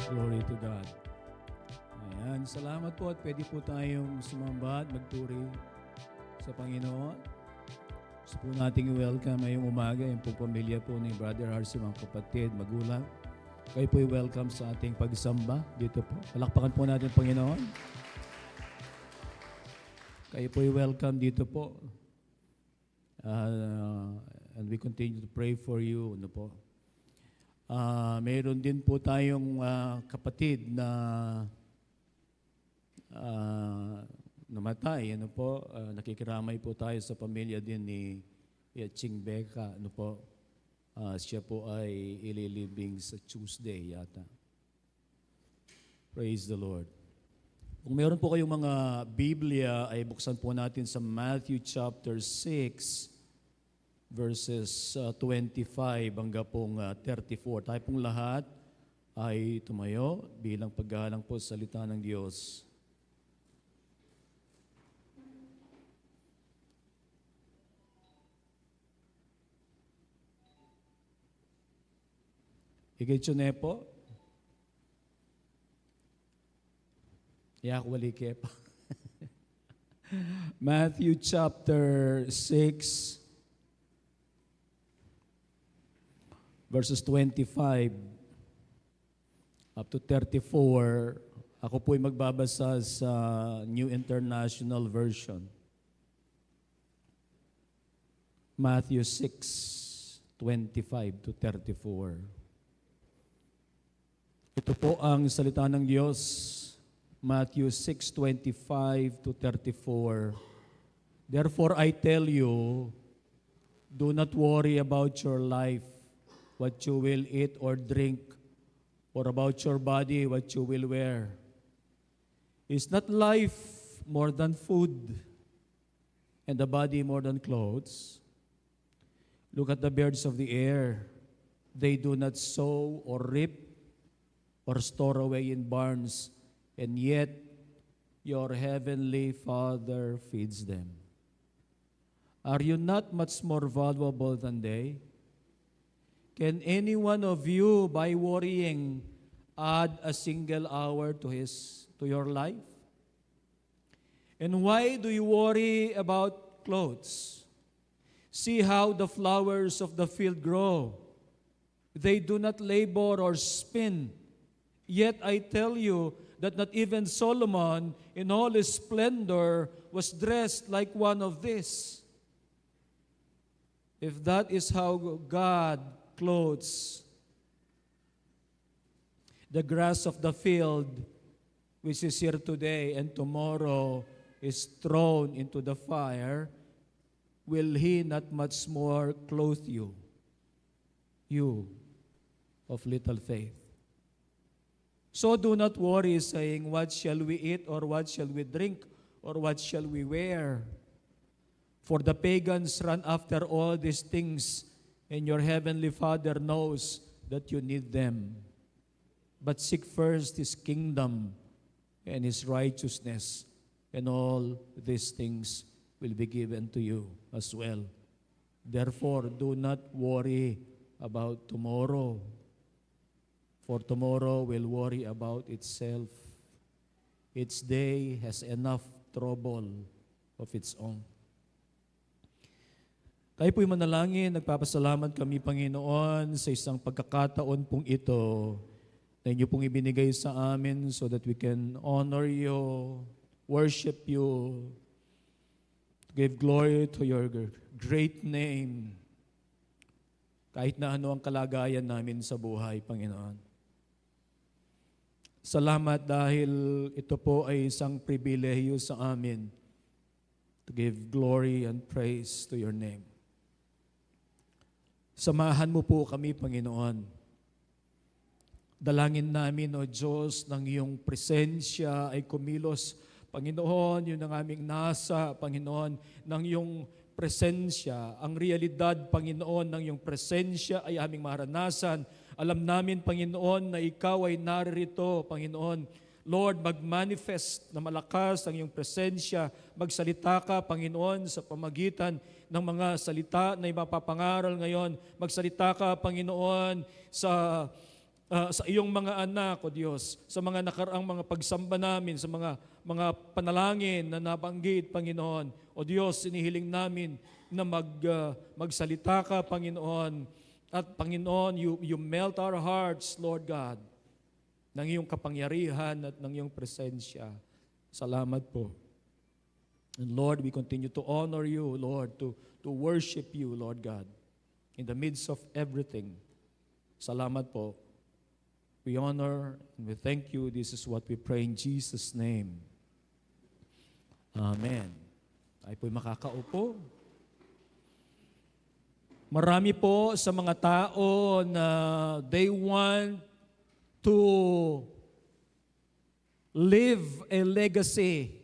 Glory to God. Ayan, salamat po at pwede po tayong sumamba at magpuri sa Panginoon. Gusto po nating i-welcome ngayong umaga yung po pamilya po ni Brother Arce, mga kapatid, magulang. Kayo po i-welcome sa ating pagsamba dito po. Palakpakan po natin Panginoon. Kayo po i-welcome dito po. And we continue to pray for you. Ano po. Mayroon din po tayong kapatid na namatay. Ano po, nakikiramay po tayo sa pamilya din ni Ching Becca. Ano po, siya po ay ililibing sa Tuesday yata. Praise the Lord. Kung meron po kayong mga Biblia, ay buksan po natin sa Matthew chapter 6, verses 25 hanggang pong 34. Tayo pong lahat ay tumayo bilang paggalang po sa salita ng Diyos. Ikitsune po. Yak wali kepa. Matthew chapter 6, verses 25 up to 34. Ako po'y magbabasa sa New International Version. Matthew 6, 25 to 34. Ito po ang salita ng Diyos. Matthew 6:25 to 34. Therefore I tell you, do not worry about your life, what you will eat or drink, or about your body, what you will wear. Is not life more than food, and the body more than clothes? Look at the birds of the air. They do not sow or reap or store away in barns, and yet your heavenly Father feeds them. Are you not much more valuable than they? Can any one of you, by worrying, add a single hour to your life? And why do you worry about clothes? See how the flowers of the field grow. They do not labor or spin. Yet I tell you that not even Solomon in all his splendor was dressed like one of these. If that is how God clothes the grass of the field, which is here today and tomorrow is thrown into the fire, will He not much more clothe you, you of little faith? So do not worry, saying, what shall we eat, or what shall we drink, or what shall we wear? For the pagans run after all these things, and your heavenly Father knows that you need them. But seek first His kingdom and His righteousness, and all these things will be given to you as well. Therefore, do not worry about tomorrow, for tomorrow will worry about itself. Each day has enough trouble of its own. Tayo po'y manalangin, nagpapasalamat kami, Panginoon, sa isang pagkakataon pong ito na inyo pong ibinigay sa amin so that we can honor you, worship you, give glory to your great name, kahit na ano ang kalagayan namin sa buhay, Panginoon. Salamat dahil ito po ay isang pribilehiyo sa amin to give glory and praise to your name. Samahan mo po kami, Panginoon. Dalangin namin, O Diyos, ng iyong presensya ay kumilos. Panginoon, yun ang aming nasa, Panginoon, ng iyong presensya. Ang realidad, Panginoon, ng iyong presensya ay aming maranasan. Alam namin, Panginoon, na Ikaw ay naririto, Panginoon. Lord, mag-manifest na malakas ang iyong presensya. Magsalita ka, Panginoon, sa pamagitan ng mga salita na ipapangaral ngayon. Magsalita ka, Panginoon, sa sa iyong mga anak, O Diyos, sa mga nakaraang mga pagsamba namin, sa mga panalangin na nabanggit, Panginoon. O Diyos, sinihiling namin na magsalita ka, Panginoon. At Panginoon, you melt our hearts, Lord God, ng iyong kapangyarihan at ng iyong presensya. Salamat po. And Lord, we continue to honor you, Lord, to worship you, Lord God, in the midst of everything. Salamat po. We honor and we thank you. This is what we pray in Jesus' name. Amen. Ay po'y makakaupo. Marami po sa mga tao na they want to live a legacy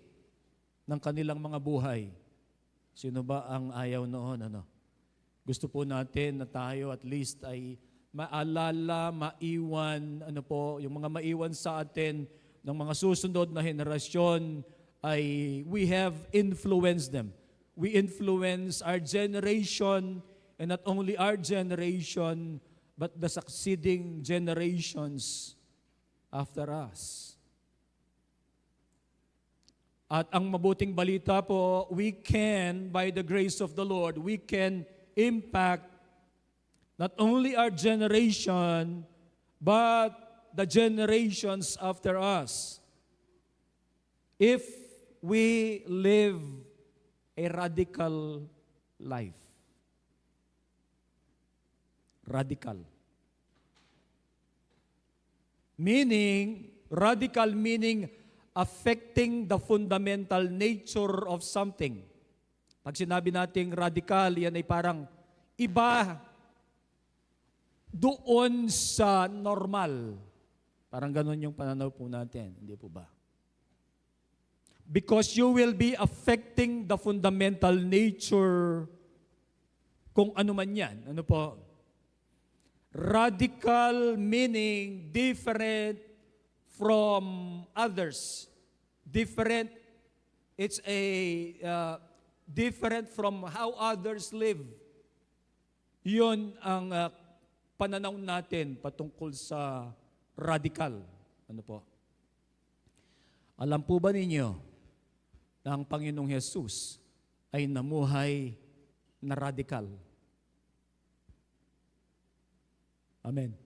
ng kanilang mga buhay. Sino ba ang ayaw noon? Gusto po natin na tayo at least ay maalala, maiwan, yung mga maiwan sa atin ng mga susunod na henerasyon ay we have influenced them. We influence our generation, and not only our generation, but the succeeding generations after us. At ang mabuting balita po, we can, by the grace of the Lord, we can impact not only our generation, but the generations after us. If we live a radical life. Radical. Radical meaning affecting the fundamental nature of something. Pag sinabi nating radical, yan ay parang iba doon sa normal. Parang ganun yung pananaw po natin. Hindi po ba? Because you will be affecting the fundamental nature kung ano man yan. Ano po? Radical meaning different from others. Different. It's a different from how others live. Yun ang pananaw natin patungkol sa radical. Ano po? Alam po ba ninyo na ang Panginoong Jesus ay namuhay na radical? Amen.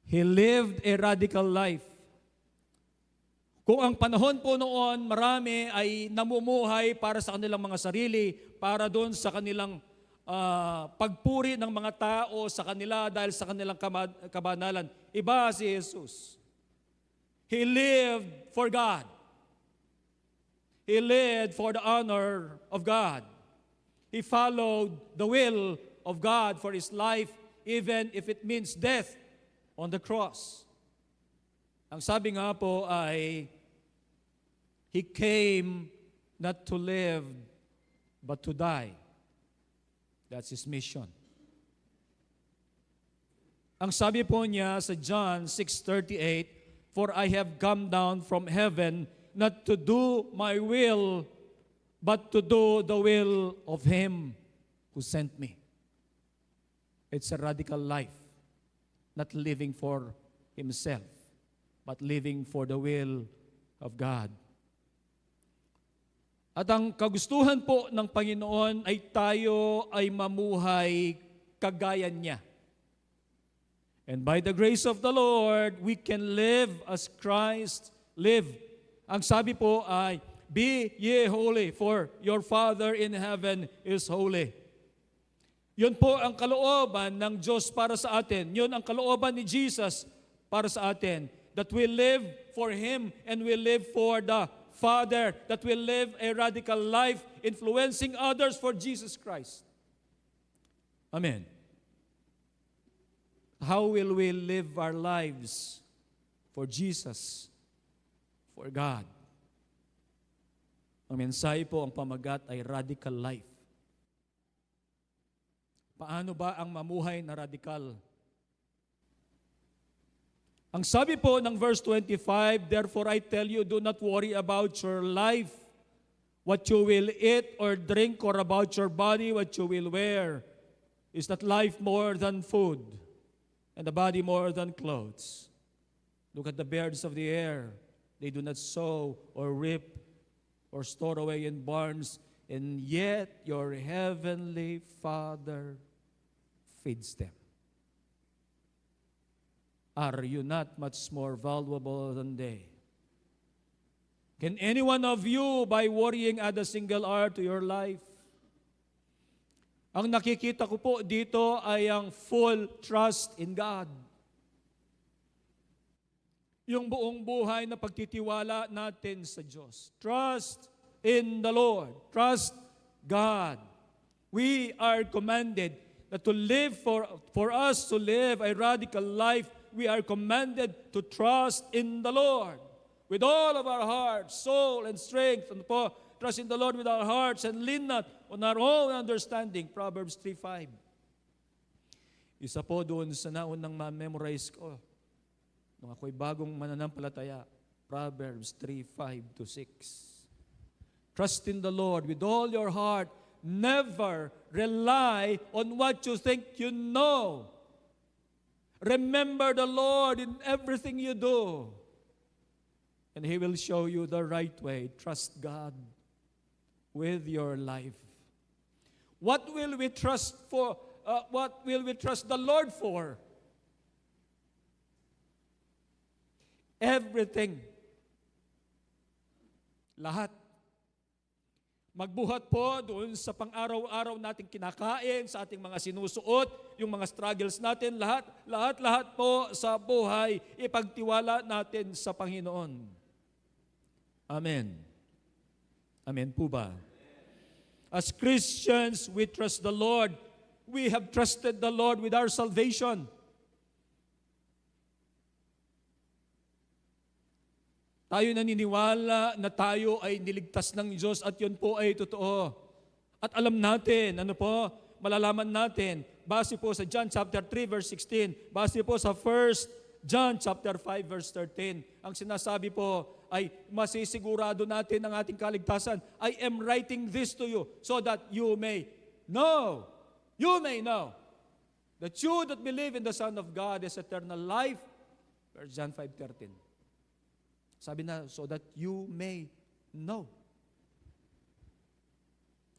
He lived a radical life. Kung ang panahon po noon, marami ay namumuhay para sa kanilang mga sarili, para doon sa kanilang pagpuri ng mga tao sa kanila dahil sa kanilang kabanalan. Iba si Jesus. He lived for God. He lived for the honor of God. He followed the will of God for his life, even if it means death on the cross. Ang sabi nga po ay, he came not to live, but to die. That's his mission. Ang sabi po niya sa John 6:38, "For I have come down from heaven not to do my will, but to do the will of him who sent me." It's a radical life, not living for himself, but living for the will of God. At ang kagustuhan po ng Panginoon ay tayo ay mamuhay kagaya niya. And by the grace of the Lord, we can live as Christ lived. Ang sabi po ay, "Be ye holy, for your Father in heaven is holy." Yun po ang kalooban ng Diyos para sa atin. Yun ang kalooban ni Jesus para sa atin. That we live for Him and we live for the Father, that we live a radical life influencing others for Jesus Christ. Amen. How will we live our lives for Jesus, for God? Ang mensahe po, ang pamagat ay radical life. Paano ba ang mamuhay na radical? Ang sabi po ng verse 25, "Therefore I tell you, do not worry about your life, what you will eat or drink, or about your body, what you will wear. Is not life more than food, and the body more than clothes. Look at the birds of the air. They do not sow or reap or store away in barns, and yet your heavenly Father feeds them. Are you not much more valuable than they? Can any one of you, by worrying, add a single hour to your life? Ang nakikita ko po dito ay ang full trust in God. Yung buong buhay na pagtitiwala natin sa Diyos. Trust in the Lord. Trust God. We are commanded that to live for us to live a radical life, we are commanded to trust in the Lord with all of our heart, soul, and strength. And po, trust in the Lord with our hearts and lean not on our own understanding. Proverbs 3:5. Isa po doon sa naunang ma-memorize ko nung ako'y bagong mananampalataya. Proverbs 3:5-6. Trust in the Lord with all your heart. Never rely on what you think you know. Remember the Lord in everything you do, and He will show you the right way. Trust God with your life. What will we trust for? What will we trust the Lord for? Everything. Lahat. Magbuhat po doon sa pang-araw-araw nating kinakain, sa ating mga sinusuot, yung mga struggles natin, lahat po sa buhay, ipagtiwala natin sa Panginoon. Amen. Amen po ba? As Christians, we trust the Lord. We have trusted the Lord with our salvation. Tayo naniniwala na tayo ay niligtas ng Diyos at yun po ay totoo. At alam natin, malalaman natin, base po sa John chapter 3 verse 16, base po sa 1 John chapter 5 verse 13, ang sinasabi po ay masisigurado natin ang ating kaligtasan. I am writing this to you so that you may know, that you that believe in the Son of God has eternal life. 1 John 5:13. Sabi na, so that you may know.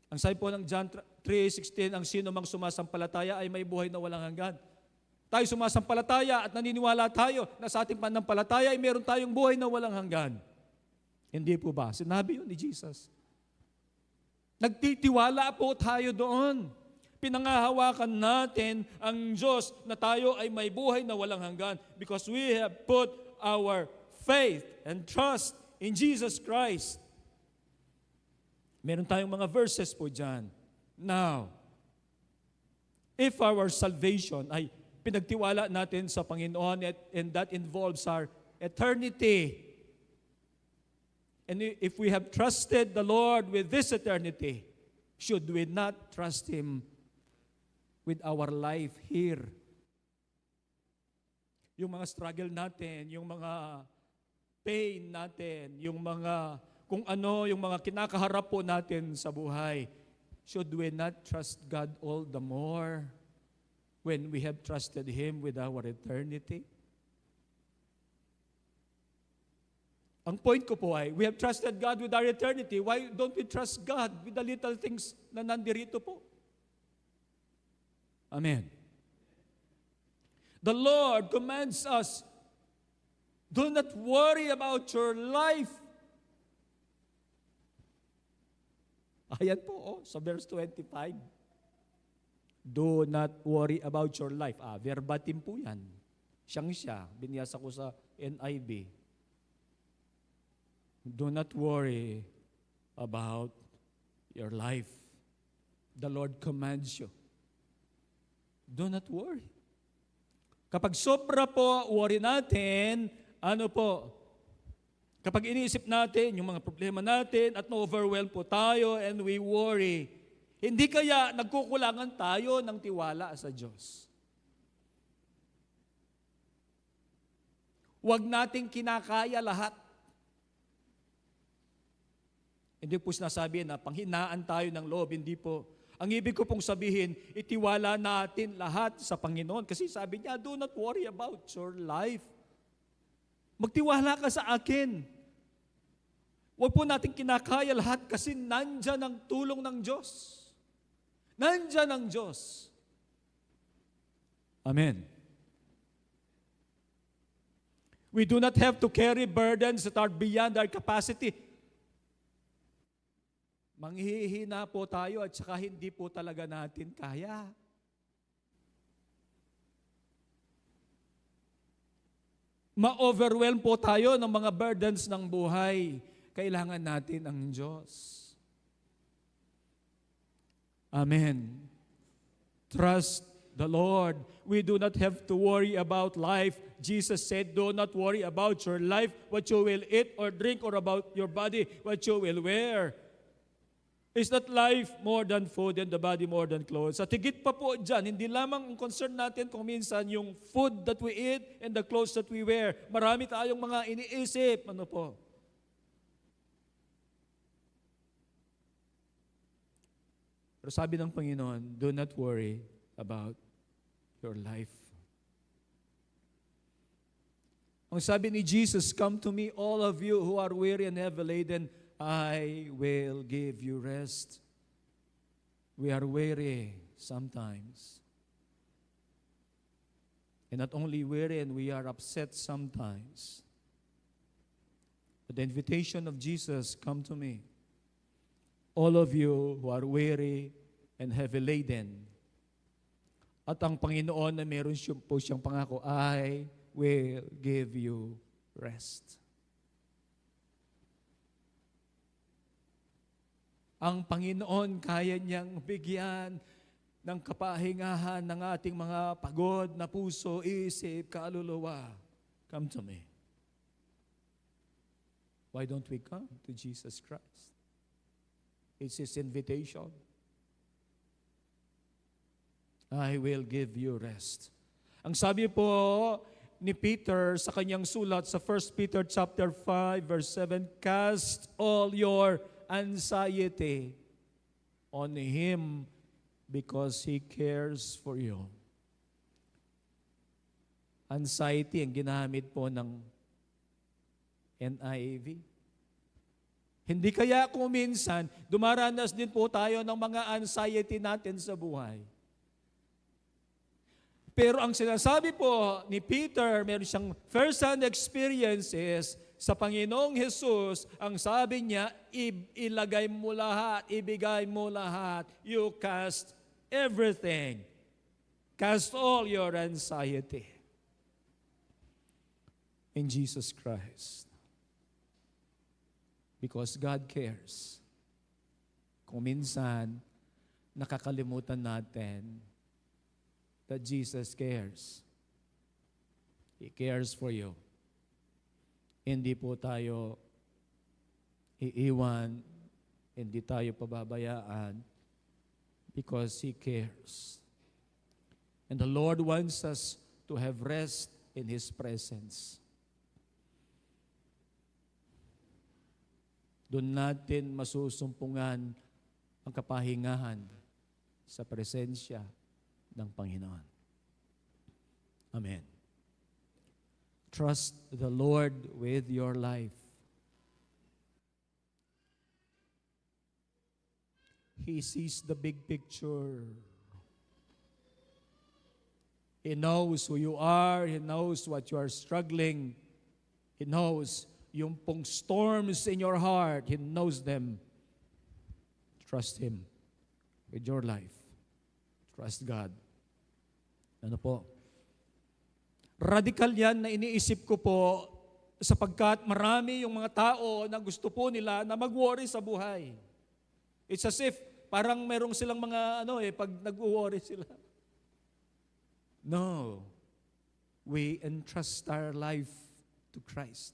Ang sabi po ng John 3:16, ang sino mang sumasampalataya ay may buhay na walang hanggan. Tayo sumasampalataya at naniniwala tayo na sa ating pananampalataya ay meron tayong buhay na walang hanggan. Hindi po ba? Sinabi yun ni Jesus. Nagtitiwala po tayo doon. Pinangahawakan natin ang Diyos na tayo ay may buhay na walang hanggan because we have put our faith and trust in Jesus Christ. Meron tayong mga verses po dyan. Now, if our salvation ay pinagtiwala natin sa Panginoon and that involves our eternity, and if we have trusted the Lord with this eternity, should we not trust Him with our life here? Yung mga struggle natin, yung mga pain natin, yung mga kung ano, yung mga kinakaharap po natin sa buhay, should we not trust God all the more when we have trusted Him with our eternity? Ang point ko po ay, we have trusted God with our eternity. Why don't we trust God with the little things na nandirito po? Amen. The Lord commands us, do not worry about your life. Ayan po, sa verse 25. Do not worry about your life. Verbatim po yan. Siya. Biniyasa ko sa NIV. Do not worry about your life. The Lord commands you. Do not worry. Kapag sobra po worry natin, kapag iniisip natin yung mga problema natin at na-overwhelm po tayo and we worry, hindi kaya nagkukulangan tayo ng tiwala sa Diyos. Huwag nating kinakaya lahat. Hindi po sinasabi na panghinaan tayo ng loob, hindi po. Ang ibig ko pong sabihin, itiwala natin lahat sa Panginoon. Kasi sabi niya, do not worry about your life. Magtiwala ka sa akin. Huwag po natin kinakaya lahat kasi nandyan ang tulong ng Diyos. Nandyan ang Diyos. Amen. We do not have to carry burdens that are beyond our capacity. Manghihina po tayo at saka hindi po talaga natin kaya. Ma-overwhelm po tayo ng mga burdens ng buhay. Kailangan natin ang Diyos. Amen. Trust the Lord. We do not have to worry about life. Jesus said, do not worry about your life, what you will eat or drink, or about your body, what you will wear. Is not life more than food and the body more than clothes? At higit pa po dyan, hindi lamang ang concern natin kung minsan yung food that we eat and the clothes that we wear. Marami tayong mga iniisip. Ano po? Pero sabi ng Panginoon, do not worry about your life. Ang sabi ni Jesus, come to me all of you who are weary and heavy laden, I will give you rest. We are weary sometimes. And not only weary, and we are upset sometimes. But the invitation of Jesus, come to me. All of you who are weary and heavy laden. At ang Panginoon na meron po siyang pangako, I will give you rest. Ang Panginoon kaya niyang bigyan ng kapahingahan ng ating mga pagod na puso, isip, kaluluwa. Come to me. Why don't we come to Jesus Christ? It's His invitation. I will give you rest. Ang sabi po ni Peter sa kanyang sulat sa 1 Peter chapter 5 verse 7, cast all your anxiety on Him because He cares for you. Anxiety ang ginamit po ng NIV. Hindi kaya kung minsan, dumaranas din po tayo ng mga anxiety natin sa buhay. Pero ang sinasabi po ni Peter, meron siyang first-hand experiences sa Panginoong Jesus, ang sabi niya, ilagay mo lahat, ibigay mo lahat. You cast everything. Cast all your anxiety in Jesus Christ. Because God cares. Kung minsan, nakakalimutan natin that Jesus cares. He cares for you. Hindi po tayo iiwan, hindi tayo pababayaan because He cares. And the Lord wants us to have rest in His presence. Doon natin masusumpungan ang kapahingahan sa presensya ng Panginoon. Amen. Trust the Lord with your life. He sees the big picture. He knows who you are. He knows what you are struggling. He knows yung pong storms in your heart. He knows them. Trust Him with your life. Trust God. Ano po? Radikal yan na iniisip ko po sapagkat marami yung mga tao na gusto po nila na mag-worry sa buhay. It's as if parang merong silang mga pag nag-worry sila. No. We entrust our life to Christ.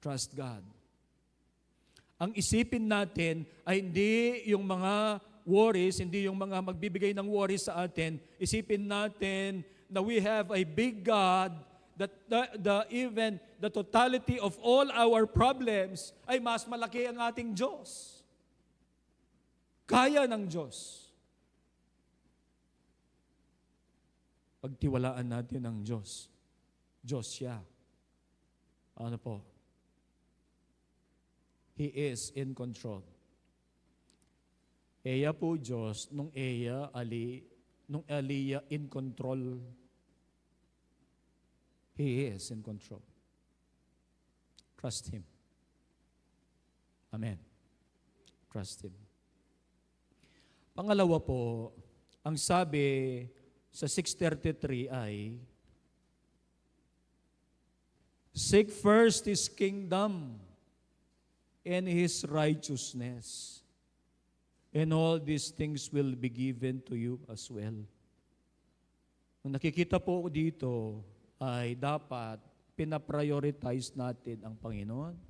Trust God. Ang isipin natin ay hindi yung mga worries, hindi yung mga magbibigay ng worries sa atin. Isipin natin na we have a big God that even the totality of all our problems ay mas malaki ang ating Diyos. Kaya ng Diyos. Pagtiwalaan natin ang Diyos. Diyos siya. Ano po? He is in control. Eya po Diyos, nung Eliya in control. He is in control. Trust Him. Amen. Trust Him. Pangalawa po, ang sabi sa 6:33 ay, seek first His kingdom and His righteousness, and all these things will be given to you as well. Ang nakikita po dito ay dapat pinaprioritize natin ang Panginoon.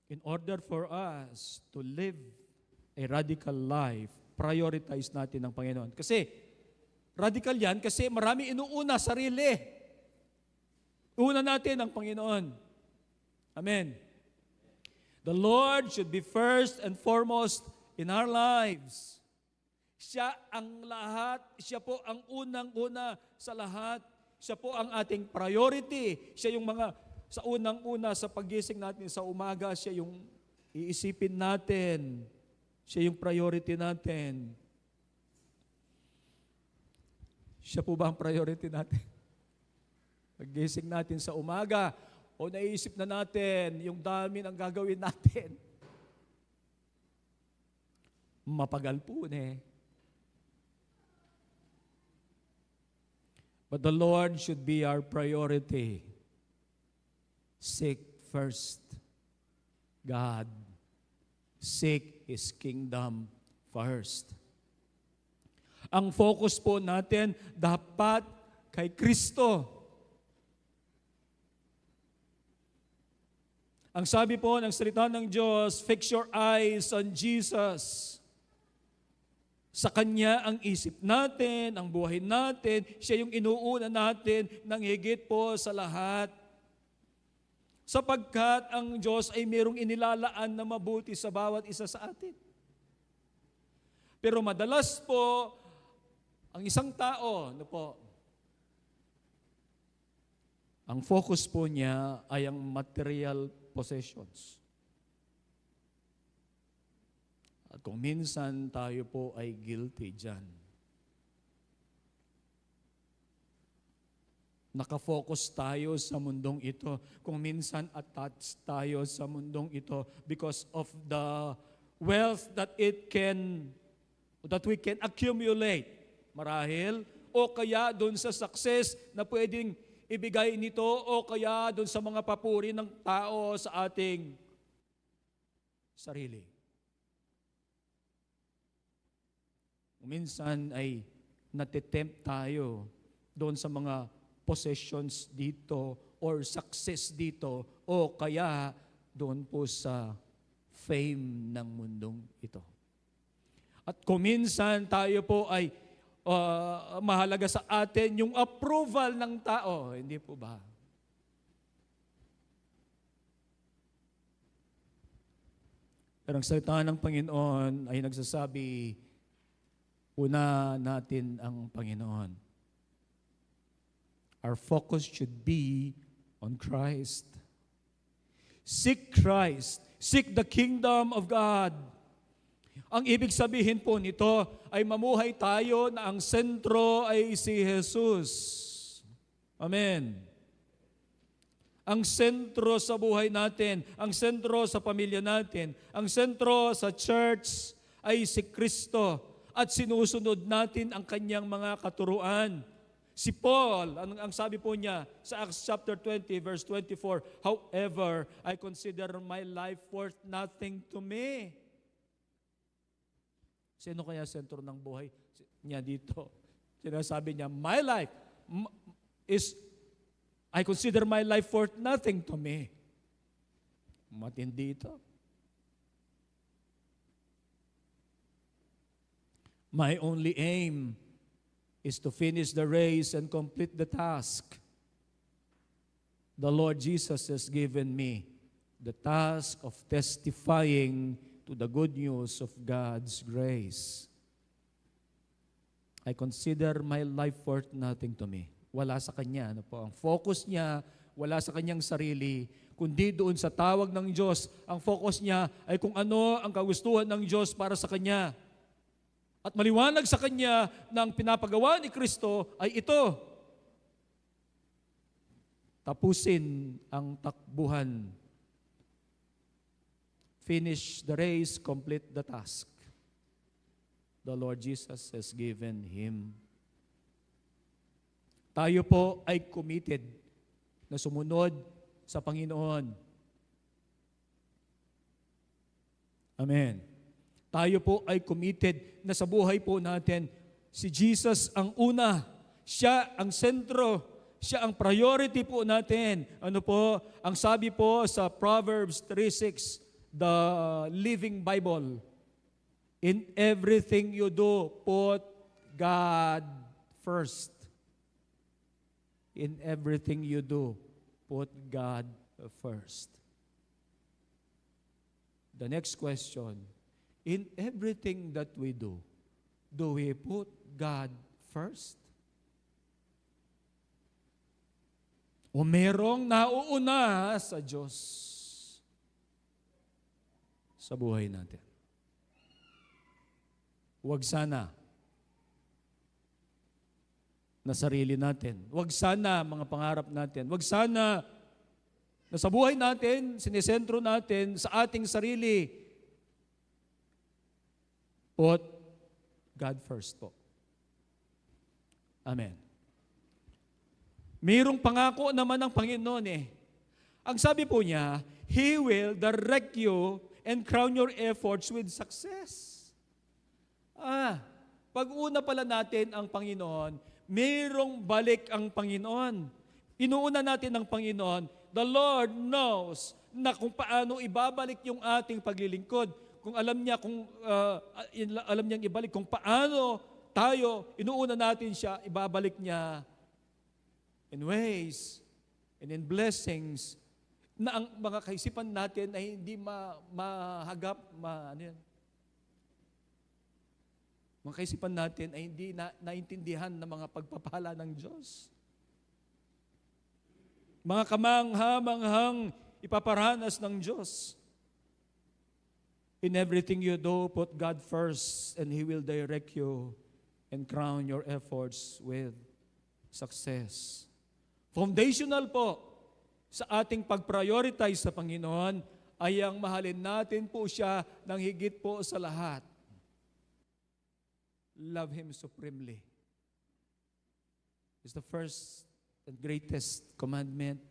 In order for us to live a radical life, prioritize natin ang Panginoon. Kasi, radical yan kasi marami inuuna sarili. Una natin ang Panginoon. Amen. The Lord should be first and foremost in our lives. Siya ang lahat. Siya po ang unang-una sa lahat. Siya po ang ating priority. Siya yung sa unang-una sa paggising natin sa umaga, siya yung iisipin natin. Siya yung priority natin. Siya po ba ang priority natin? Paggising natin sa umaga, o naisip na natin yung dami ng gagawin natin. Mapagal po eh. But the Lord should be our priority. Seek first God. Seek His kingdom first. Ang focus po natin dapat kay Kristo. Ang sabi po ng salita ng Diyos, fix your eyes on Jesus. Sa Kanya ang isip natin, ang buhay natin, siya yung inuuna natin ng higit po sa lahat. Sapagkat ang Diyos ay mayroong inilalaan na mabuti sa bawat isa sa atin. Pero madalas po, ang isang tao, ang focus po niya ay ang material possessions. At kung minsan tayo po ay guilty dyan. Nakafocus tayo sa mundong ito. Kung minsan attached tayo sa mundong ito because of the wealth that we can accumulate. Marahil, o kaya doon sa success na pwedeng ibigay nito, o kaya doon sa mga papuri ng tao sa ating sarili. Minsan ay natitempt tayo doon sa mga possessions dito or success dito o kaya doon po sa fame ng mundong ito. At kung minsan tayo po ay mahalaga sa atin yung approval ng tao, hindi po ba? Pero ang salita ng Panginoon ay nagsasabi, una natin ang Panginoon. Our focus should be on Christ. Seek Christ. Seek the kingdom of God. Ang ibig sabihin po nito ay mamuhay tayo na ang sentro ay si Jesus. Amen. Ang sentro sa buhay natin, ang sentro sa pamilya natin, ang sentro sa church ay si Kristo at sinusunod natin ang kanyang mga katuruan. Si Paul, ang sabi po niya sa Acts chapter 20 verse 24, however, I consider my life worth nothing to me. Sino kaya sentro ng buhay niya dito? Sinasabi niya, my life I consider my life worth nothing to me. Matindi ito. My only aim is to finish the race and complete the task the Lord Jesus has given me the task of testifying to the good news of God's grace. I consider my life worth nothing to me. Wala sa kanya. Ano po? Ang focus niya, wala sa kanyang sarili, kundi doon sa tawag ng Diyos. Ang focus niya ay kung ano ang kagustuhan ng Diyos para sa kanya. At maliwanag sa kanya na ang pinapagawa ni Kristo ay ito. Tapusin ang takbuhan. Finish the race, complete the task the Lord Jesus has given him. Tayo po ay committed na sumunod sa Panginoon. Amen. Tayo po ay committed na sa buhay po natin, si Jesus ang una, siya ang sentro, siya ang priority po natin. Ano po? Ang sabi po sa Proverbs 3:6, the Living Bible, in everything you do, put God first. In everything you do, put God first. The next question, in everything that we do we put God first? O merong nauuna sa Diyos sa buhay natin? Huwag sana na sarili natin. Huwag sana mga pangarap natin. Huwag sana na sa buhay natin, sinisentro natin sa ating sarili. Put God first po. Amen. Mayroong pangako naman ng Panginoon eh. Ang sabi po niya, He will direct you and crown your efforts with success. Pag una pala natin ang Panginoon, mayroong balik ang Panginoon. Inuuna natin ang Panginoon. The Lord knows na kung paano ibabalik yung ating paglilingkod. Kung alam niya, alam niyang ibalik, kung paano tayo, inuuna natin siya, ibabalik niya in ways and in blessings na ang mga kaisipan natin ay hindi mahagap, mga kaisipan natin ay hindi naintindihan ng mga pagpapala ng Diyos. Mga kamangha-manghang ipaparanas ng Diyos. In everything you do, put God first and He will direct you and crown your efforts with success. Foundational po sa ating pag-prioritize sa Panginoon ay ang mahalin natin po siya ng higit po sa lahat. Love Him supremely. It's the first and greatest commandment.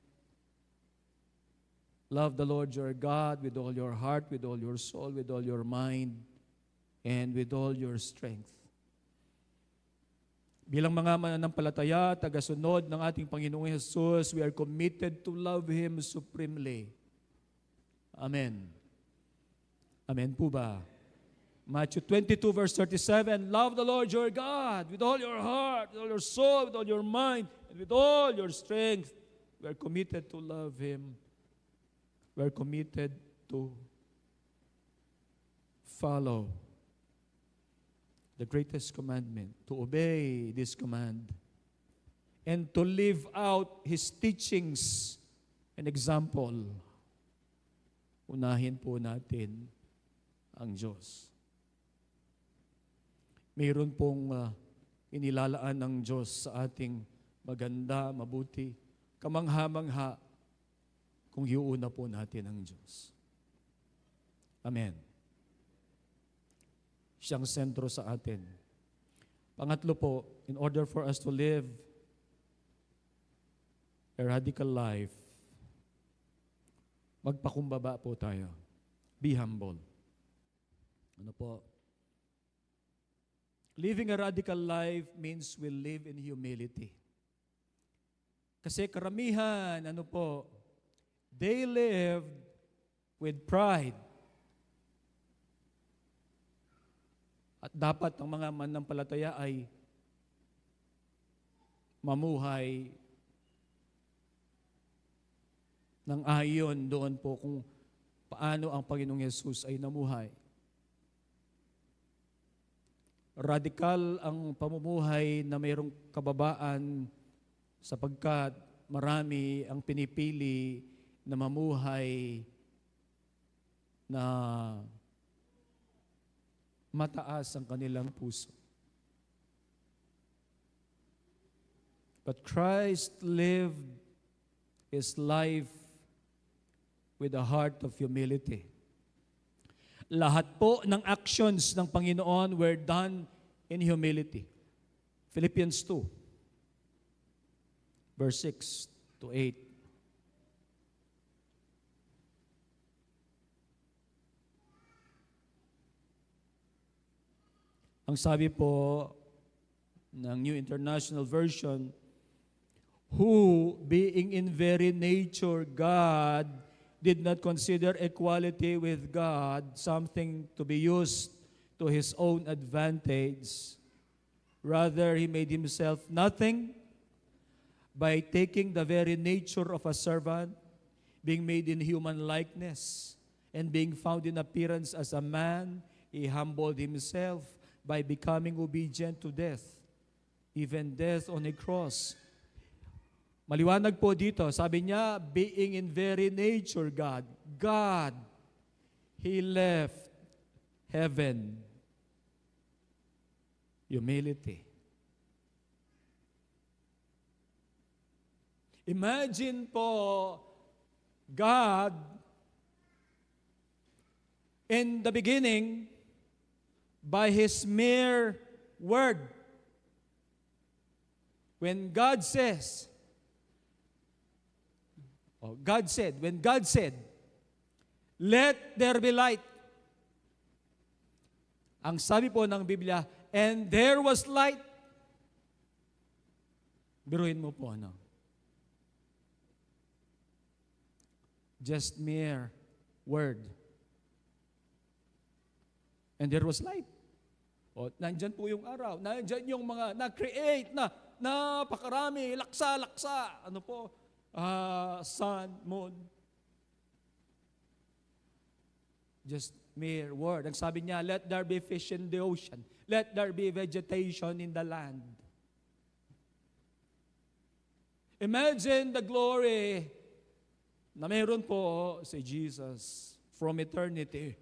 Love the Lord your God with all your heart, with all your soul, with all your mind, and with all your strength. Bilang mga mananampalataya, tagasunod ng ating Panginoong Jesus, we are committed to love Him supremely. Amen. Amen po ba? Matthew 22 verse 37, love the Lord your God with all your heart, with all your soul, with all your mind, and with all your strength. We are committed to love Him. We are committed to follow the greatest commandment, to obey this command, and to live out His teachings and example. Unahin po natin ang Diyos. Mayroon pong inilalaan ng Diyos sa ating maganda, mabuti, kamangha-mangha kung iuuna po natin ang Diyos. Amen. Siyang sentro sa atin. Pangatlo po, in order for us to live a radical life, magpakumbaba po tayo. Be humble. Ano po? Living a radical life means we'll live in humility. Kasi karamihan, they lived with pride. At dapat ang mga mananampalataya ay mamuhay ng ayon doon po kung paano ang Panginoong Yesus ay namuhay. Radikal ang pamumuhay na mayroong kababaan sapagkat marami ang pinipili na mamuhay na mataas ang kanilang puso. But Christ lived His life with a heart of humility. Lahat po ng actions ng Panginoon were done in humility. Philippians 2, verse 6 to 8. Ang sabi po ng New International Version, who, being in very nature God, did not consider equality with God something to be used to His own advantage. Rather, He made Himself nothing by taking the very nature of a servant, being made in human likeness, and being found in appearance as a man, He humbled Himself by becoming obedient to death, even death on a cross. Maliwanag po dito, sabi niya, being in very nature God, He left heaven. Humility. Imagine po, God, in the beginning, by His mere word, when God says, when God said, let there be light. Ang sabi po ng Biblia, and there was light. Biruin mo po, ano? Just mere word. And there was light. O, nandyan po yung araw. Nandyan yung mga na-create na napakarami, laksa. Ano po? Sun, moon. Just mere word. Ang sabi niya, let there be fish in the ocean. Let there be vegetation in the land. Imagine the glory na mayroon po si Jesus from eternity.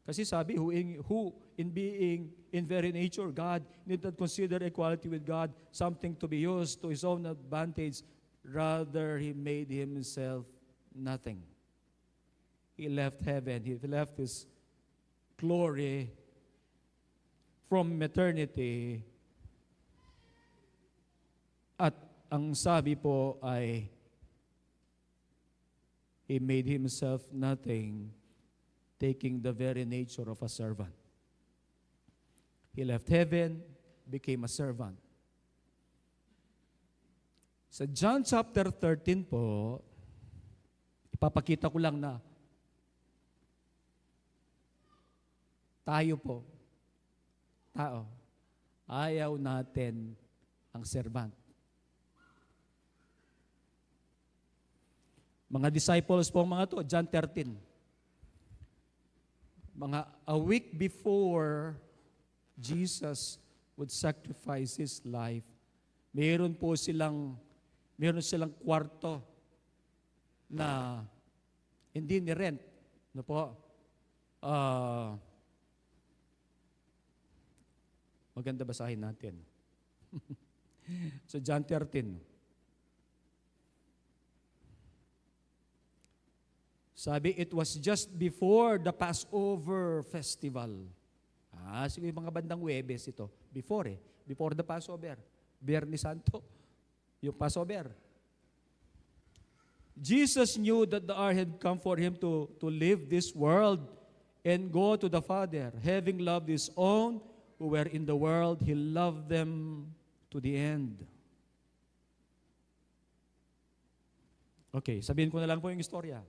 Kasi sabi, who in being in very nature God did not consider equality with God something to be used to His own advantage. Rather, He made Himself nothing. He left heaven. He left His glory from eternity. At ang sabi po ay, He made Himself nothing, taking the very nature of a servant. He left heaven, became a servant. Sa John chapter 13 po, ipapakita ko lang na tao, ayaw natin ang servant. Mga disciples po mga to, John 13. A week before Jesus would sacrifice His life, meron silang kwarto na hindi ni-rent. Ano po? Maganda basahin natin. So John 13. Sabi, it was just before the Passover festival. Sige, mga bandang Huwebes ito. Before the Passover. Biyernes Santo. Yung Passover. Jesus knew that the hour had come for Him to leave this world and go to the Father. Having loved His own who were in the world, He loved them to the end. Okay, sabihin ko na lang po yung istorya.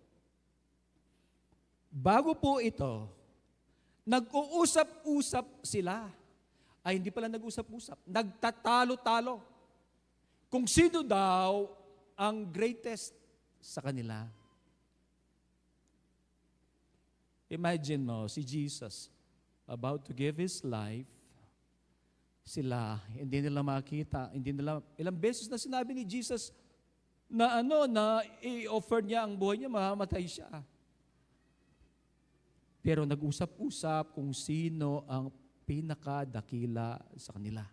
Bago po ito, nag-uusap-usap sila. Ay, hindi pala nag-usap-usap. Nagtatalo-talo. Kung sino daw ang greatest sa kanila. Imagine mo, si Jesus, about to give His life, sila, hindi nila makita, hindi nila, ilang beses na sinabi ni Jesus na na i-offer niya ang buhay niya, mamamatay siya. Pero nag-usap-usap kung sino ang pinakadakila sa kanila.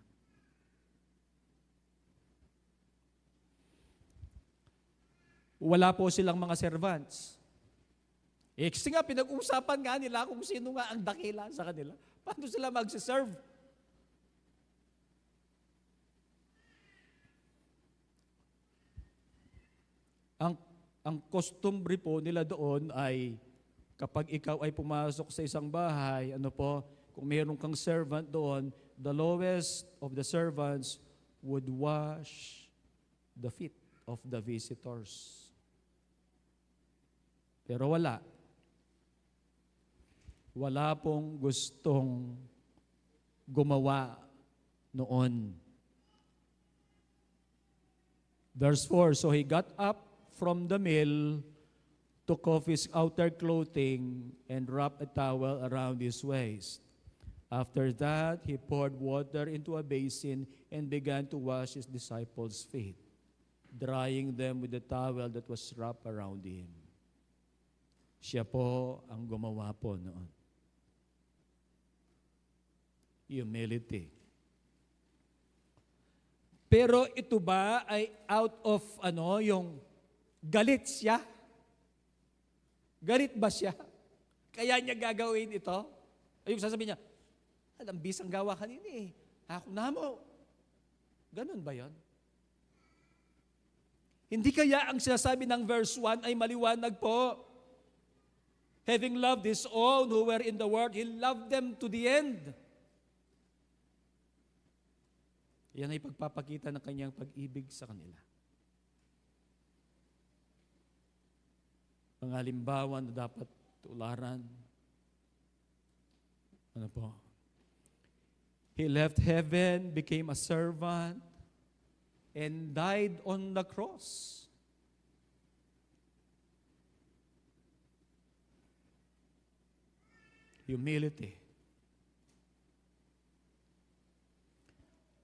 Wala po silang mga servants. Kasi nga, pinag-uusapan nga nila kung sino nga ang dakila sa kanila. Paano sila magsiserve? Ang customary po nila doon ay kapag ikaw ay pumasok sa isang bahay, kung mayroon kang servant doon, the lowest of the servants would wash the feet of the visitors. Pero wala. Wala pong gustong gumawa noon. Verse 4, so he got up from the meal, took off his outer clothing, and wrapped a towel around his waist. After that, he poured water into a basin and began to wash his disciples' feet, drying them with the towel that was wrapped around him. Siya po ang gumawa po noon. Humility. Pero ito ba ay out of yung galit siya? Galit ba siya? Kaya niya gagawin ito? Ayun, sasabihin niya, alam, bisang gawa kanina eh. Ako na mo. Ganun ba yon? Hindi kaya ang sinasabi ng verse 1 ay maliwanag po. Having loved his own who were in the world, he loved them to the end. Yan ay pagpapakita ng kanyang pag-ibig sa kanila. Mga halimbawa na dapat tularan. He left heaven, became a servant, and died on the cross. Humility.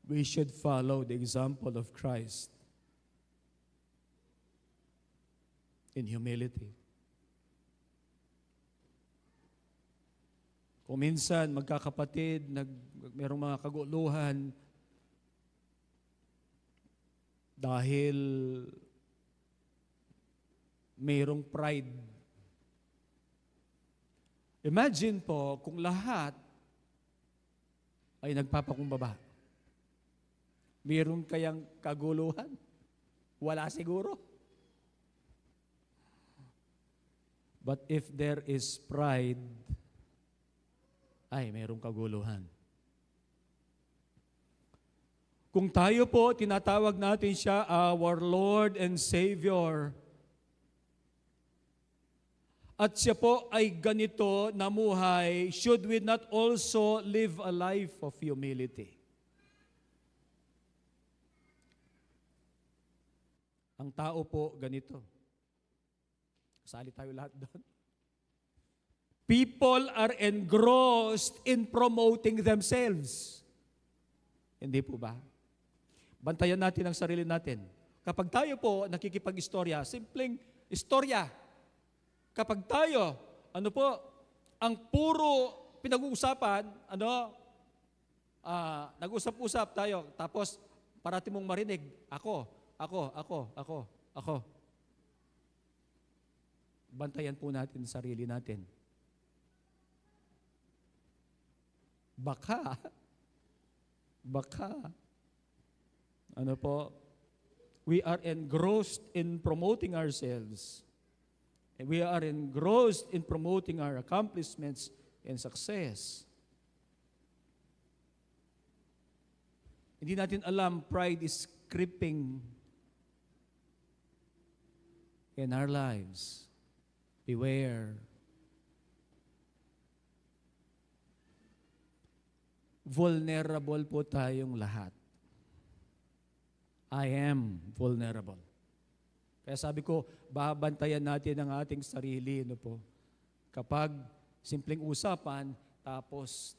We should follow the example of Christ in humility. Kung minsan, magkakapatid, merong mga kaguluhan dahil mayroong pride. Imagine po kung lahat ay nagpapakumbaba. Mayroon kayang kaguluhan? Wala siguro. But if there is pride, ay mayroong kaguluhan. Kung tayo po, tinatawag natin siya our Lord and Savior, at siya po ay ganito namuhay, should we not also live a life of humility? Ang tao po ganito. Kasali tayo lahat doon. People are engrossed in promoting themselves. Hindi po ba? Bantayan natin ang sarili natin. Kapag tayo po nakikipag-istorya, simpleng istorya. Kapag tayo, ang puro pinag-uusapan, nag-usap-usap tayo, tapos parati mong marinig, ako. Bantayan po natin ang sarili natin. Baka, we are engrossed in promoting ourselves. And we are engrossed in promoting our accomplishments and success. Hindi natin alam, pride is creeping in our lives. Beware. Vulnerable po tayong lahat. I am vulnerable. Kaya sabi ko, babantayan natin ang ating sarili. Kapag Simpleng usapan, tapos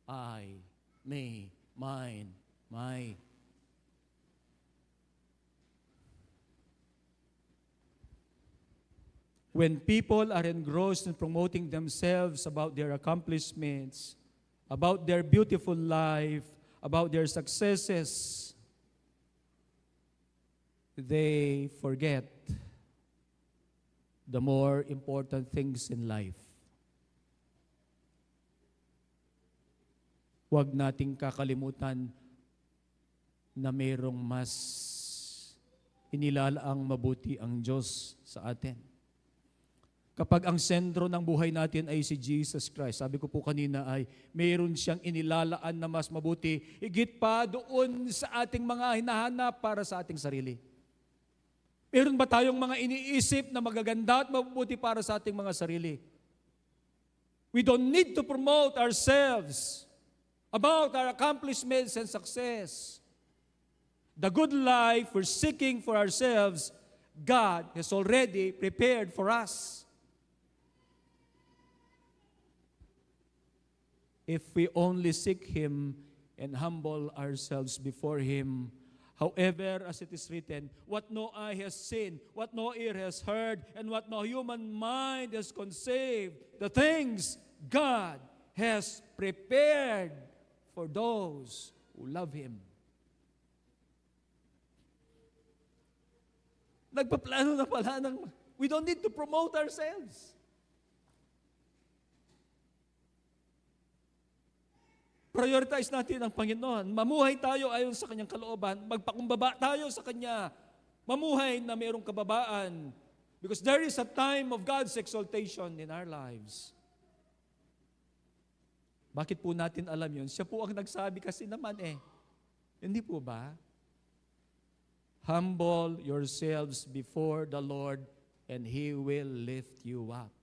I, me, mine, my. When people are engrossed in promoting themselves about their accomplishments, about their beautiful life, about their successes, they forget the more important things in life. Huwag nating kakalimutan na mayroong mas inilalaang mabuti ang Diyos sa atin. Kapag ang sentro ng buhay natin ay si Jesus Christ, sabi ko po kanina ay mayroon siyang inilalaan na mas mabuti, higit pa doon sa ating mga hinahanap para sa ating sarili. Meron ba tayong mga iniisip na magaganda at mabuti para sa ating mga sarili? We don't need to promote ourselves about our accomplishments and success. The good life we're seeking for ourselves, God has already prepared for us. If we only seek Him and humble ourselves before Him, however, as it is written, what no eye has seen, what no ear has heard, and what no human mind has conceived, the things God has prepared for those who love Him. Nagpaplano na pala ng, we don't need to promote ourselves. Prioritize natin ang Panginoon. Mamuhay tayo ayon sa Kanyang kalooban. Magpakumbaba tayo sa Kanya. Mamuhay na mayroong kababaan. Because there is a time of God's exaltation in our lives. Bakit po natin alam yun? Siya po ang nagsabi kasi naman eh. Hindi po ba? Humble yourselves before the Lord and He will lift you up.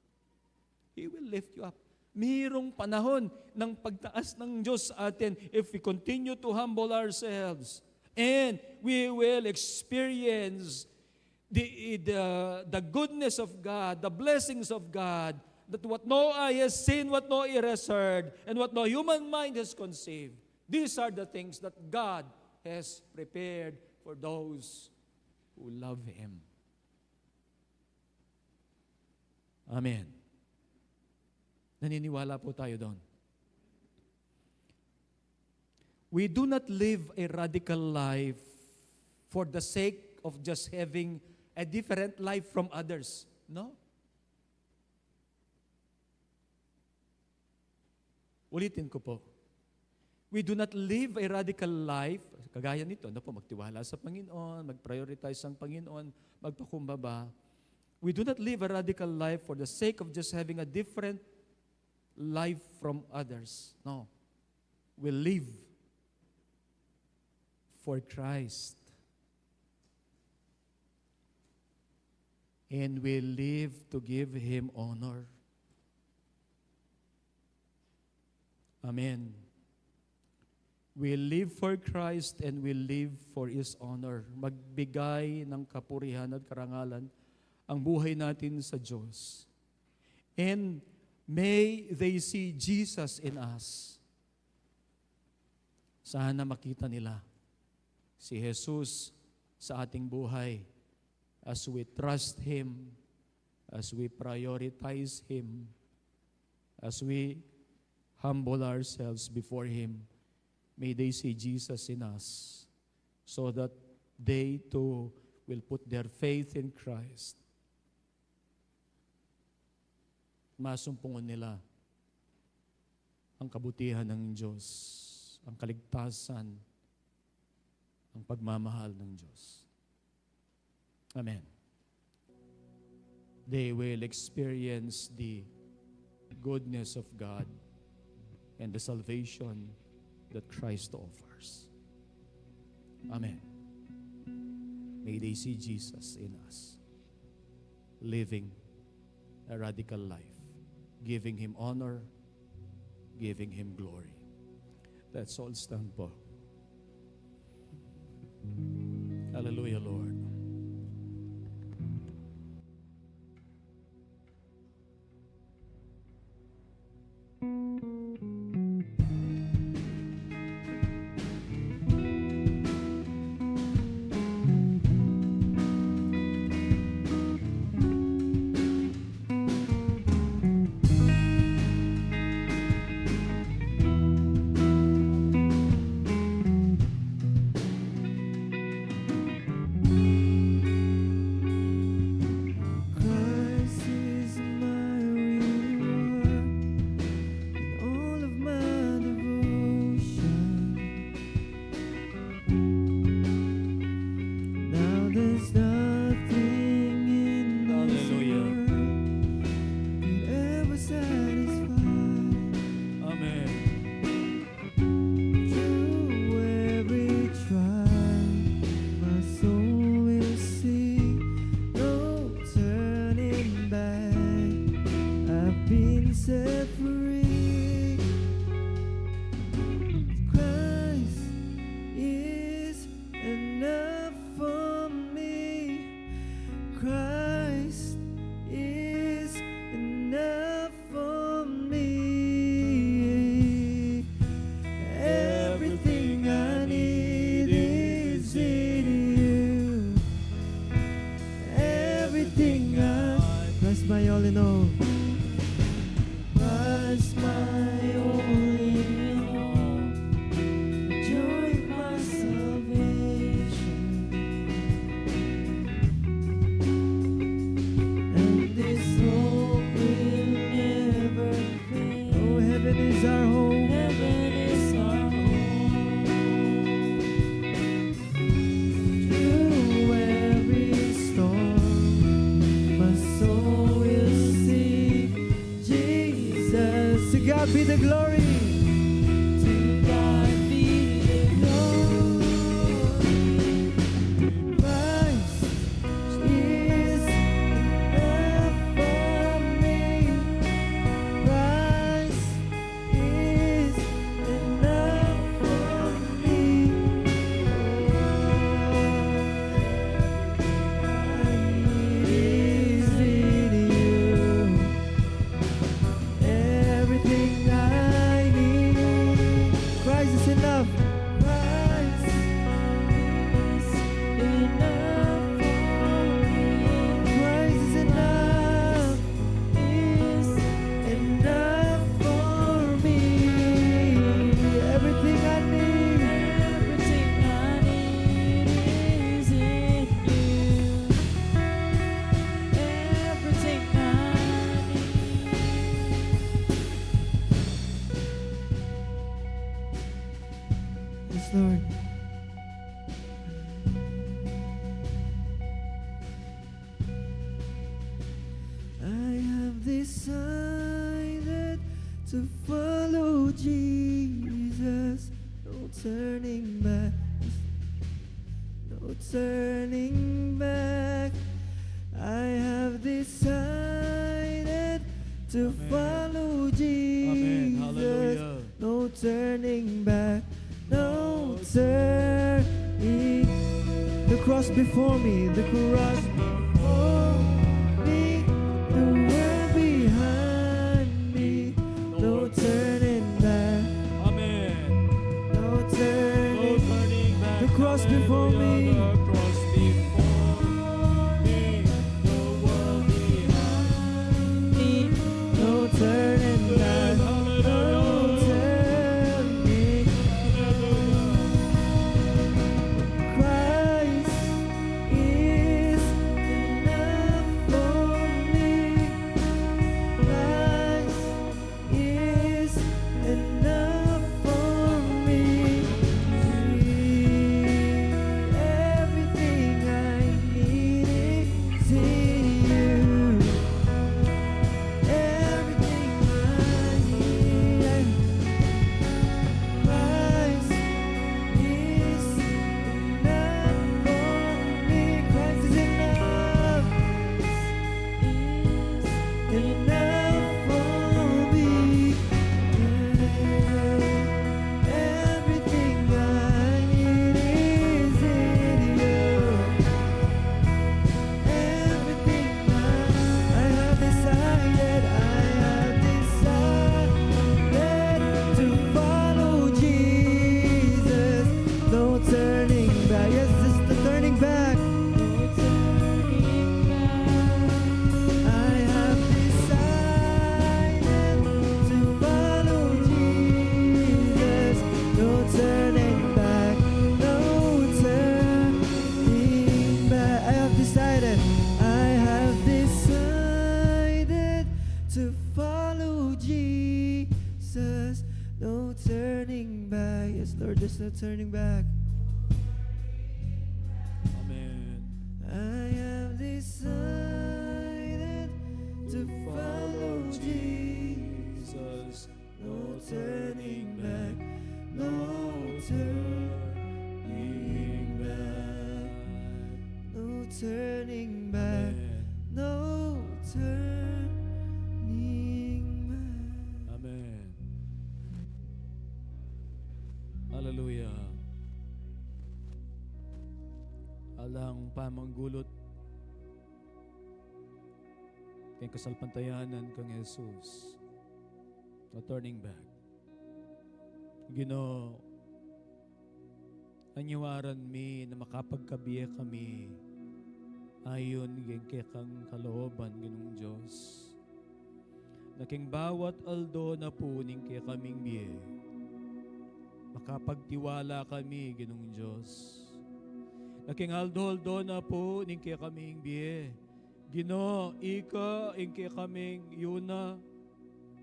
He will lift you up. Mayroong panahon ng pagtaas ng Diyos sa atin if we continue to humble ourselves. And we will experience the goodness of God, the blessings of God, that what no eye has seen, what no ear has heard, and what no human mind has conceived. These are the things that God has prepared for those who love Him. Amen. Naniniwala po tayo doon. We do not live a radical life for the sake of just having a different life from others. No? Ulitin ko po. We do not live a radical life, kagaya nito, magtiwala sa Panginoon, mag-prioritize ang Panginoon, magpakumbaba. We do not live a radical life for the sake of just having a different life from others. No. We live for Christ. And we live to give Him honor. Amen. We live for Christ and we live for His honor. Magbigay ng kapurihan at karangalan ang buhay natin sa Diyos. And may they see Jesus in us. Sana makita nila si Jesus sa ating buhay as we trust Him, as we prioritize Him, as we humble ourselves before Him. May they see Jesus in us so that they too will put their faith in Christ. Masumpungan nila ang kabutihan ng Diyos, ang kaligtasan, ang pagmamahal ng Diyos. Amen. They will experience the goodness of God and the salvation that Christ offers. Amen. May they see Jesus in us, living a radical life, giving Him honor, giving Him glory. Let's all stand po. Hallelujah, Lord. set free. Christ is enough for me. Christ is enough for me. Everything I need is in you. Everything Christ my all in all. Christ my all in all. The joy of my salvation. And this hope will never fade. Oh, heaven is our home. Heaven is our home. Through every storm, my soul will sing Jesus. To God be the glory. To God be the glory. Christ is enough for me. Christ is enough for me. Everything I need, Christ is enough. Christ is enough for me. Christ is enough for me. Everything I need is in you. Everything I need. Yes, Lord. I have decided to follow Jesus. No turning back. No turning back. I have decided to follow Jesus. Amen. Hallelujah. No turning back. No turning. The cross before me. The cross before me. The world behind me. No turning back. Amen. No No turning. turning back. The cross before me. Hallelujah. The cross before me. The world behind me. No turning back. No turning. Christ is enough for me. Christ is enough for me. Everything I need is in you. Everything I need. Christ is enough for me. Christ is enough. Enough for me. Everything I need is in you. Everything I have decided to follow Jesus. No turning back. Yes, it's the turning back. I have decided to follow Jesus. No turning back. No turning back. I have decided. I have decided to follow Jesus. No turning back. Yes, Lord, there's no turning back. Amen. I have decided to follow Jesus. No turning back. No turning back. No turning back. Amen. No turning back. tamang gulot kay kasalpantayanan kang Jesus. No turning back. Ginoo, anyuwaran mi na makapagkabiya kami ayon kay kang kalooban Ginoong Diyos. Naking bawat aldo na puning kay kaming biye, makapagtiwala kami Ginoong Diyos. Naking aldo na puning kay kaming biye, Ginoo, ika kay kaming yuna,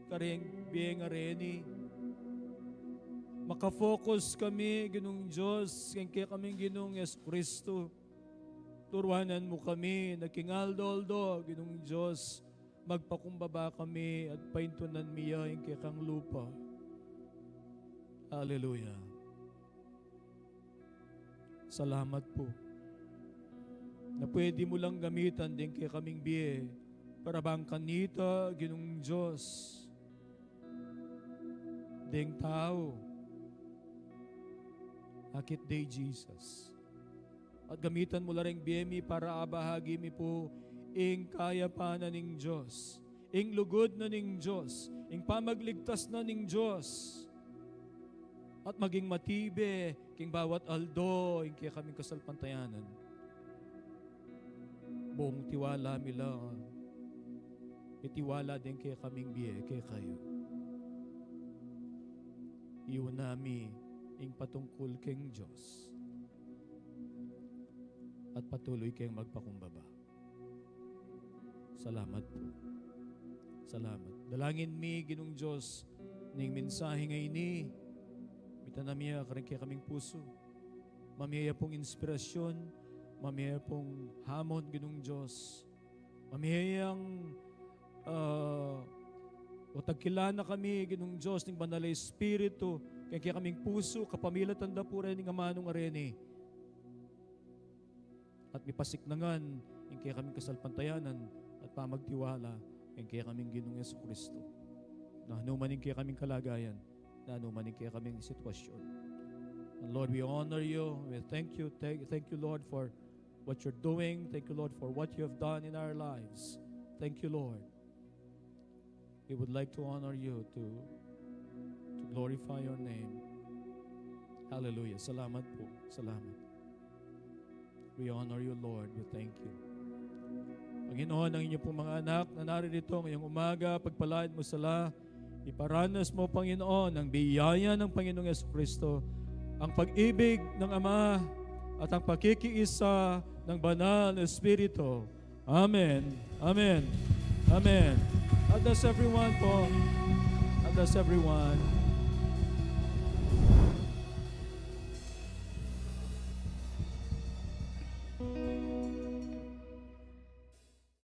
karing biye nga reni. Makafocus kami, Ginoong Diyos, kay kaming Ginoong Yesu Kristo. Turuanan mo kami, nakingaldo-aldo, Ginoong Diyos, magpakumbaba kami at paintunan miya kay kang lupa. Hallelujah. Salamat po na pwede mo lang gamitan din kay kaming biye para bang kanita, Ginoong Diyos, ding tao. Akit day Jesus. At gamitan mo la ring biyemi para abahagi mi po ing kayapanan ning Diyos, ing lugod na ning Diyos, ing pamagligtas na ning Diyos. At maging matibe king bawat aldo ing kaya kaming kasalpantayanan. Buong tiwala mi lang. Itiwala din kaya kaming biye, kaya kayo. Iyon nami ing patungkol keng Diyos at patuloy kayong magpakumbaba. Salamat po. Salamat. Dalangin mi, Ginong Diyos, ning mensahe ngayon ni mitanamiya karing kaya kaming puso. Mamiyaya pong inspirasyon, mamiyaya pong hamon, Ginong Diyos. Mamiyayang o tagkilana kami, Ginong Diyos, ning banal na Espiritu, kaya kaming puso, kapamilya tanda po rin ng amanong arene. At mipasiknangan, yung kaya kaming kasalpantayanan at pamagtiwala, yung kaya kaming Ginoong Yesu Kristo. Na anuman yung kaya kaming kalagayan, na anuman yung kaya kaming sitwasyon. And Lord, we honor you. We thank you. Thank you, Lord, for what you're doing. Thank you, Lord, for what you have done in our lives. Thank you, Lord. We would like to honor you, to glorify your name. Hallelujah. Salamat po. Salamat. We honor you, Lord. We thank you. Panginoon, ang inyong pong mga anak na naririto ngayong umaga, pagpalain mo sila, iparanas mo, Panginoon, ang biyaya ng Panginoong Yesu Kristo, ang pag-ibig ng Ama, at ang pakikiisa ng Banal na Espiritu. Amen. Amen. Amen. God bless everyone po. God bless everyone.